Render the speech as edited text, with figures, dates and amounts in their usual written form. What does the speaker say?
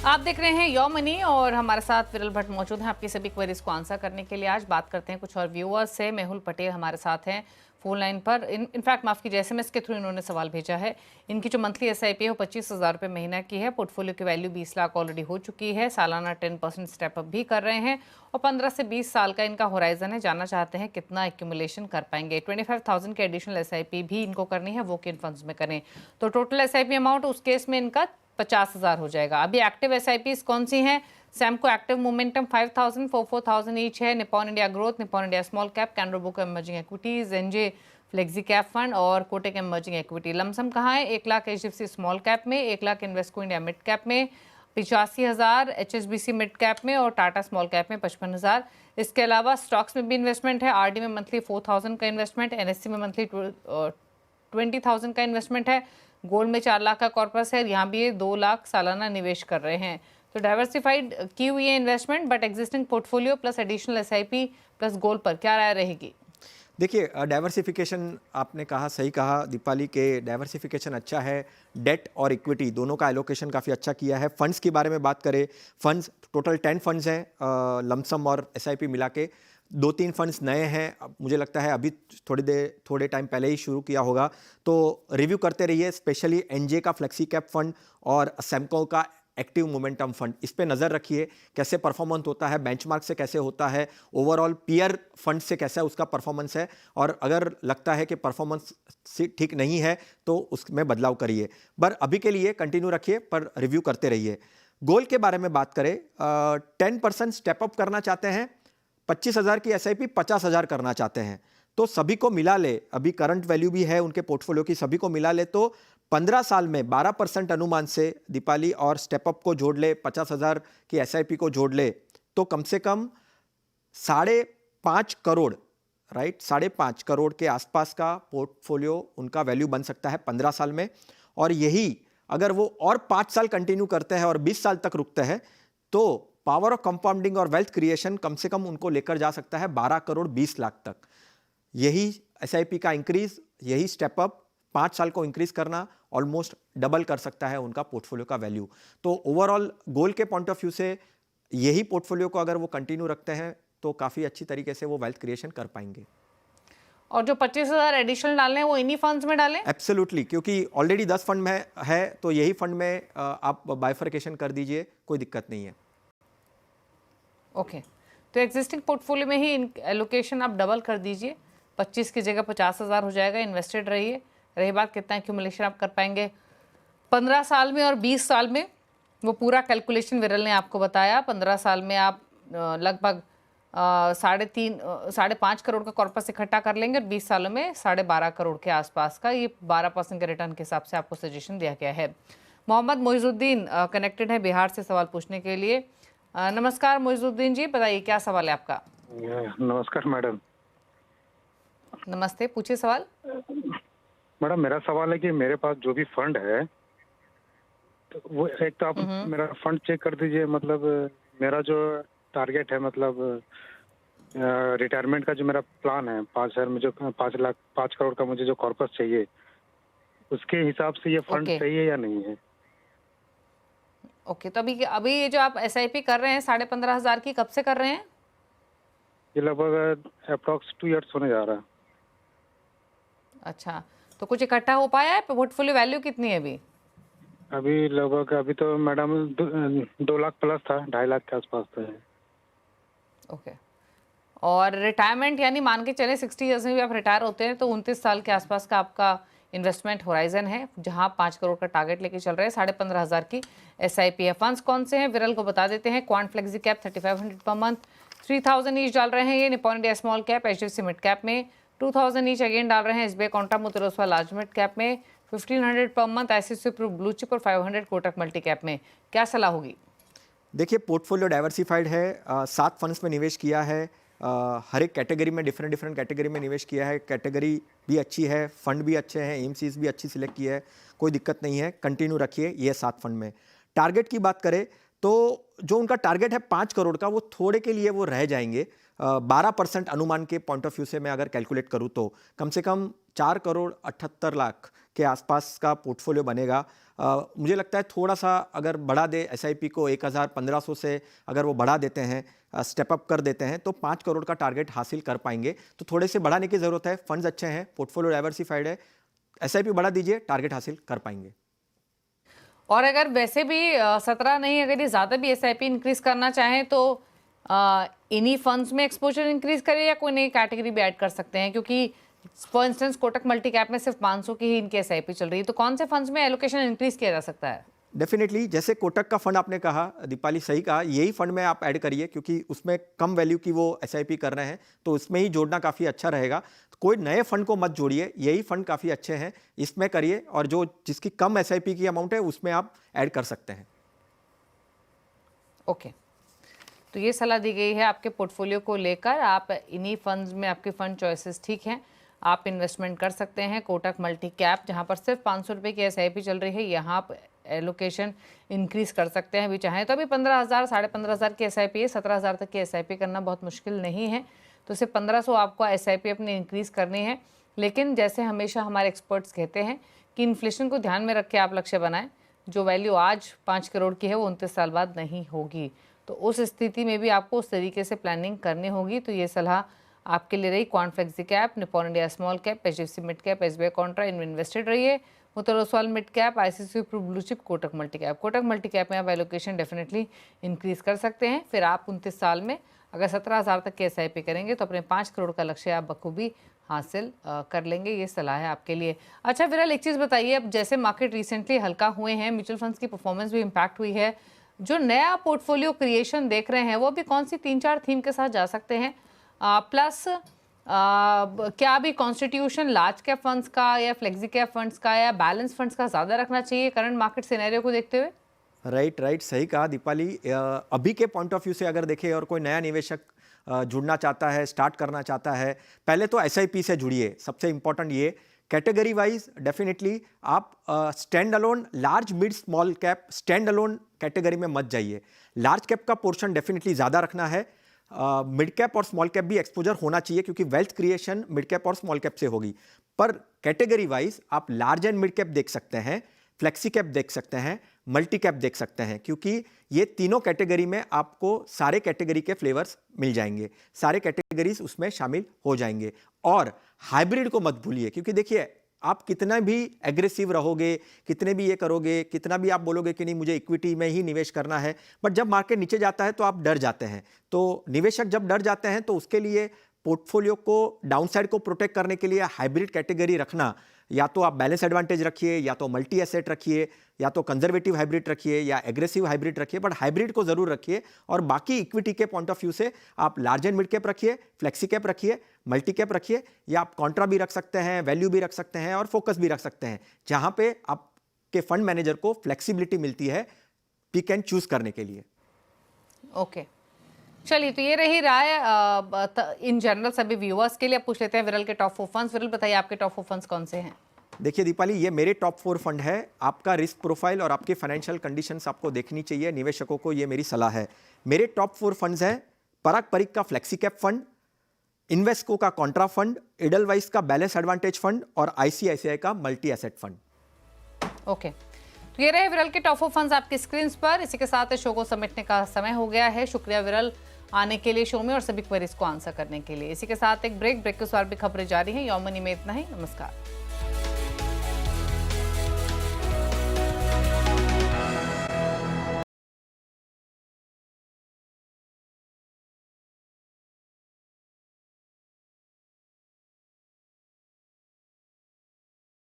आप देख रहे हैं यो मनी और हमारे साथ विरल भट्ट मौजूद हैं आपकी सभी क्वेरीज को आंसर करने के लिए। आज बात करते हैं कुछ और व्यूअर्स से। मेहुल पटेल हमारे साथ हैं फोन लाइन पर। इनफैक्ट माफ कीजिए, एसएमएस के थ्रू इन्होंने सवाल भेजा है। इनकी जो मंथली एसआईपी है वो 25,000 रुपये महीना की है। पोर्टफोलियो की वैल्यू 20 लाख ऑलरेडी हो चुकी है। सालाना 10% स्टेप अप भी कर रहे हैं और 15 से 20 साल का इनका होराइजन है। जानना चाहते हैं कितना एक्यूमुलेशन कर पाएंगे। 25,000 की एडिशनल एसआईपी भी इनको करनी है, वो किन फंड्स में करें। तो टोटल एसआईपी अमाउंट उस केस में इनका 50,000 हो जाएगा। अभी एक्टिव एसआईपीज कौन सी हैं? सैमको एक्टिव मोमेंटम 5,000 4,000 ईच है। Nippon India growth, Nippon India small cap, Canara book emerging equities, NJ flexi cap fund और कोटक इमर्जिंग इक्विटी। लमसम कहाँ है? 1 लाख एचडीएफसी स्मॉल कैप में, 1 lakh Invesco India mid cap में, 85,000 एचएसबीसी मिड कैप में और Tata small cap में 55,000। इसके अलावा स्टॉक्स में भी इन्वेस्टमेंट है। आरडी में मंथली 4,000 का इन्वेस्टमेंट, एनएससी में मंथली 20,000 का इन्वेस्टमेंट है। गोल्ड में 4 लाख का कॉर्पस है। यहाँ भी ये 2 लाख सालाना निवेश कर रहे हैं। तो डाइवर्सिफाइड की हुई है investment, but existing portfolio plus additional SIP plus gold पर क्या राय रहेगी? देखिए, डाइवर्सिफिकेशन आपने कहा, सही कहा दीपाली के, डाइवर्सिफिकेशन अच्छा है। डेट और इक्विटी दोनों का एलोकेशन काफ़ी अच्छा किया है। फंड्स के बारे में बात करें, फंड्स टोटल 10 फंड्स हैं, लमसम और एसआईपी मिला के। 2-3 फंड्स नए हैं, मुझे लगता है अभी थोड़े टाइम पहले ही शुरू किया होगा, तो रिव्यू करते रहिए। स्पेशली एनजे का फ्लेक्सी कैप फंड और सैमको का एक्टिव मोमेंटम फंड, इस पे नज़र रखिए कैसे परफॉर्मेंस होता है, बेंचमार्क से कैसे होता है, ओवरऑल पीयर फंड से कैसा उसका परफॉर्मेंस है। और अगर लगता है कि परफॉर्मेंस ठीक नहीं है तो उसमें बदलाव करिए। पर अभी के लिए कंटिन्यू रखिए, पर रिव्यू करते रहिए। गोल के बारे में बात करें, 10% स्टेप अप करना चाहते हैं, 25,000 की एसआईपी 50,000 करना चाहते हैं, तो सभी को मिला ले, अभी करंट वैल्यू भी है उनके पोर्टफोलियो की, सभी को मिला ले तो 15 साल में 12% अनुमान से दीपाली और स्टेप अप को जोड़ ले, 50,000 की एसआईपी को जोड़ ले, तो कम से कम 5.5 करोड़, राइट, 5.5 करोड़ के आसपास का पोर्टफोलियो उनका वैल्यू बन सकता है 15 साल में। और यही अगर वो और 5 साल कंटिन्यू करते हैं और 20 साल तक रुकते हैं तो पावर ऑफ कंपाउंडिंग और वेल्थ क्रिएशन कम से कम उनको लेकर जा सकता है 12 करोड़ 20 लाख तक। यही एसआईपी का इंक्रीज, यही स्टेप अप 5 साल को इंक्रीज करना ऑलमोस्ट डबल कर सकता है उनका पोर्टफोलियो का वैल्यू। तो ओवरऑल गोल के पॉइंट ऑफ व्यू से यही पोर्टफोलियो को अगर वो कंटिन्यू रखते हैं तो काफ़ी अच्छी तरीके से वो वेल्थ क्रिएशन कर पाएंगे। और जो 25,000 एडिशनल डालने हैं वो इन्हीं फंड्स में डालें? एब्सोल्युटली, क्योंकि ऑलरेडी 10 फंड में है तो यही फंड में आप बाइफर्केशन कर दीजिए, कोई दिक्कत नहीं है। ओके, तो एग्जिस्टिंग पोर्टफोलियो में ही एलोकेशन आप डबल कर दीजिए, 25 की जगह 50,000 हो जाएगा। इन्वेस्टेड रहिए। रही बात कितना एक्यूमुलेशन आप कर पाएंगे 15 साल में और 20 साल में, वो पूरा कैलकुलेशन विरल ने आपको बताया। 15 साल में आप लगभग 5.5 करोड़ का कॉर्पस इकट्ठा कर लेंगे और 20 सालों में 12.5 करोड़ के आसपास का, ये 12% के रिटर्न के हिसाब से आपको सजेशन दिया गया है। मोहम्मद मोइजुद्दीन कनेक्टेड है बिहार से सवाल पूछने के लिए। नमस्कार मोइजुद्दीन जी, बताइए क्या सवाल है आपका? नमस्कार मैडम। नमस्ते, पूछिए सवाल। मैडम, मेरा सवाल है कि मेरे पास जो भी फंड है तो वो एक तो आप मेरा फंड चेक कर दीजिए। मतलब मेरा जो टारगेट है, मतलब रिटायरमेंट का जो मेरा प्लान है, 5,000 में जो 5 करोड़ का मुझे जो कॉर्पस चाहिए, उसके हिसाब से ये फंड सही है या नहीं है? ओके, तो अभी ये जो आप एसआईपी कर रहे हैं 15,500 की, कब से कर रहे हैं? ये लगभग अप्रॉक्स 2 इयर्स होने जा रहा है। अच्छा, तो कुछ इकट्ठा हो पाया है? पोर्टफोलियो वैल्यू कितनी है अभी? अभी लगभग, अभी तो मैडम 2 लाख प्लस था, 2.5 लाख के आसपास था। ओके, और रिटायरमेंट यानी मान के चले 60 ईयर्स में भी आप रिटायर होते हैं तो 29 साल के आसपास का आपका इन्वेस्टमेंट होराइजन है, जहां 5 करोड़ का टारगेट लेके चल रहे हैं। 15,500 की एसआईपी है। फंड्स कौन से हैं विरल को बता देते हैं। Quant flexi cap 3500 per month, 3,000 each डाल रहे हैं ये Nippon India small cap HDFC mid cap में, 2,000 ईच अगेन डाल रहे हैं एसबीआई कोंटा मुतुरोस्वा लार्ज मिड कैप में, 1,500 पर month ICICI Pru blue chip और 500 कोटक मल्टी कैप में। क्या सलाह होगी? देखिए, पोर्टफोलियो डाइवर्सिफाइड है, 7 फंड्स में निवेश किया है, हर एक कैटेगरी में डिफरेंट कैटेगरी में निवेश किया है। कैटेगरी भी अच्छी है, फंड भी अच्छे हैं, एमसीज भी अच्छी सिलेक्ट की है, कोई दिक्कत नहीं है, कंटिन्यू रखिए ये 7 फंड में। टारगेट की बात करें तो जो उनका टारगेट है 5 करोड़ का, वो थोड़े के लिए वो रह जाएंगे। 12% अनुमान के पॉइंट ऑफ व्यू से मैं अगर कैलकुलेट करूँ तो कम से कम 4 करोड़ 78 लाख के आसपास का पोर्टफोलियो बनेगा। मुझे लगता है थोड़ा सा अगर बढ़ा दे एसआईपी को 1500 से अगर वो बढ़ा देते हैं, स्टेप अप कर देते हैं, तो 5 करोड़ का टारगेट हासिल कर पाएंगे। तो थोड़े से बढ़ाने की ज़रूरत है। फंड्स अच्छे हैं, पोर्टफोलियो डाइवर्सिफाइड है, एसआईपी बढ़ा दीजिए, टारगेट हासिल कर पाएंगे। और अगर वैसे भी 17 नहीं, अगर ये ज़्यादा भी एसआईपी इंक्रीज करना चाहें तो इन्हीं फंड्स में एक्सपोजर इंक्रीज करें या कोई नई कैटेगरी भी ऐड कर सकते हैं? क्योंकि for instance Kotak multi cap में सिर्फ 500 की ही इनकी एसआईपी चल रही है, तो कौन से फंड्स में एलोकेशन इंक्रीज किया जा सकता है? डेफिनेटली, जैसे कोटक का फंड आपने कहा, दीपाली सही कहा, यही फंड में आप ऐड करिए क्योंकि उसमें कम वैल्यू की वो एसआईपी कर रहे हैं, तो उसमें ही जोड़ना काफ़ी अच्छा रहेगा। तो कोई नए फंड को मत जोड़िए, यही फंड काफ़ी अच्छे हैं, इसमें करिए, और जो जिसकी कम एसआईपी की अमाउंट है उसमें आप ऐड कर सकते हैं। ओके, तो ये सलाह दी गई है आपके पोर्टफोलियो को लेकर। आप इन्हीं फंड्स में, आपके फंड चॉइसेस ठीक हैं, आप इन्वेस्टमेंट कर सकते हैं। कोटक मल्टी कैप जहाँ पर सिर्फ 500 रुपये की एसआईपी चल रही है, यहाँ आप एलोकेशन इंक्रीज कर सकते हैं अभी चाहें तो। अभी 15,000 15,500 की एसआईपी है, 17,000 तक की एसआईपी करना बहुत मुश्किल नहीं है, तो सिर्फ 1500 आपको एसआईपी अपनी इंक्रीज करनी है। लेकिन जैसे हमेशा हमारे एक्सपर्ट्स कहते हैं कि इन्फ्लेशन को ध्यान में रख के आप लक्ष्य बनाएं। जो वैल्यू आज 5 करोड़ की है वो 29 साल बाद नहीं होगी, तो उस स्थिति में भी आपको उस तरीके से प्लानिंग करनी होगी। तो ये सलाह आपके लिए रही। Quant flexi cap, Nippon India small cap, HDFC mid cap, SBI contra invested रहिए। Muthoot Oswal mid cap, ICICI Pru blue chip, Kotak multi cap. Kotak multi cap में आप एलोकेशन डेफिनेटली इंक्रीज कर सकते हैं। फिर आप 29 साल में अगर 17,000 तक के एसआईपी करेंगे तो अपने 5 करोड़ का लक्ष्य आप बखूबी हासिल कर लेंगे। ये सलाह है आपके लिए। अच्छा विरल, एक चीज़ बताइए, अब जैसे मार्केट रिसेंटली हल्का हुए हैं, म्यूचुअल फंड्स की परफॉर्मेंस भी इम्पैक्ट हुई है, जो नया पोर्टफोलियो क्रिएशन देख रहे हैं वो भी कौन सी 3-4 थीम के साथ जा सकते हैं? प्लस क्या अभी कॉन्स्टिट्यूशन लार्ज कैप फंड्स का या फ्लेक्सी कैप फंड्स का या बैलेंस फंड्स का ज़्यादा रखना चाहिए करंट मार्केट सिनेरियो को देखते हुए? राइट, सही कहा दीपाली। अभी के पॉइंट ऑफ व्यू से अगर देखें और कोई नया निवेशक जुड़ना चाहता है, स्टार्ट करना चाहता है, पहले तो एसआईपी से जुड़िए। सबसे इंपॉर्टेंट ये कैटेगरी वाइज डेफिनेटली आप stand alone, large mid small cap stand alone category में मत जाइए। लार्ज कैप का पोर्शन डेफिनेटली ज़्यादा रखना है। मिड कैप और स्मॉल कैप भी एक्सपोजर होना चाहिए क्योंकि वेल्थ क्रिएशन मिड कैप और स्मॉल कैप से होगी। पर कैटेगरी वाइज आप लार्ज एंड मिड कैप देख सकते हैं, फ्लेक्सी कैप देख सकते हैं, मल्टी कैप देख सकते हैं, क्योंकि ये तीनों कैटेगरी में आपको सारे कैटेगरी के फ्लेवर्स मिल जाएंगे, सारे कैटेगरीज उसमें शामिल हो जाएंगे। और हाइब्रिड को मत भूलिए, क्योंकि देखिए आप कितना भी एग्रेसिव रहोगे, कितने भी ये करोगे, कितना भी आप बोलोगे कि नहीं मुझे इक्विटी में ही निवेश करना है, बट जब मार्केट नीचे जाता है तो आप डर जाते हैं। तो निवेशक जब डर जाते हैं तो उसके लिए पोर्टफोलियो को डाउनसाइड को प्रोटेक्ट करने के लिए हाइब्रिड कैटेगरी रखना, या तो आप बैलेंस एडवांटेज रखिए, या तो मल्टी एसेट रखिए, या तो कंजर्वेटिव हाइब्रिड रखिए, या एग्रेसिव हाइब्रिड रखिए, बट हाइब्रिड को जरूर रखिए। और बाकी इक्विटी के पॉइंट ऑफ व्यू से आप लार्ज एंड मिड कैप रखिए, फ्लेक्सी कैप रखिए, मल्टी कैप रखिए, या आप कॉन्ट्रा भी रख सकते हैं, वैल्यू भी रख सकते हैं और फोकस भी रख सकते हैं, जहां पे आपके फंड मैनेजर को फ्लेक्सिबिलिटी मिलती है पिक एंड चूज करने के लिए। ओके, चलिए, तो ये रही राय इन जनरल सभी व्यूअर्स के लिए। अब पूछ लेते हैं विरल के टॉप 4 फंड्स। विरल बताइए आपके टॉप 4 फंड्स कौन से हैं? देखिए दीपाली, ये मेरे टॉप 4 फंड है। आपका रिस्क प्रोफाइल और आपके फाइनेंशियल कंडीशंस आपको देखनी चाहिए, निवेशकों को ये मेरी सलाह है। मेरे टॉप 4 फंड्स हैं पराग परिक का फ्लेक्सी कैप फंड, इन्वेस्को का कॉन्ट्रा फंड, एडलवाइस का बैलेंस एडवांटेज फंड और आईसीआईसीआई का मल्टी एसेट फंड। ओके, तो ये रहे विरल के टॉप 4 फंड्स आपकी स्क्रीन पर। इसी के साथ शो को समेटने का समय हो गया है। शुक्रिया विरल आने के लिए शो में और सभी क्वेरीज को आंसर करने के लिए। इसी के साथ एक ब्रेक के बाद भी खबरें जारी हैं। यौमनी में इतना ही। नमस्कार।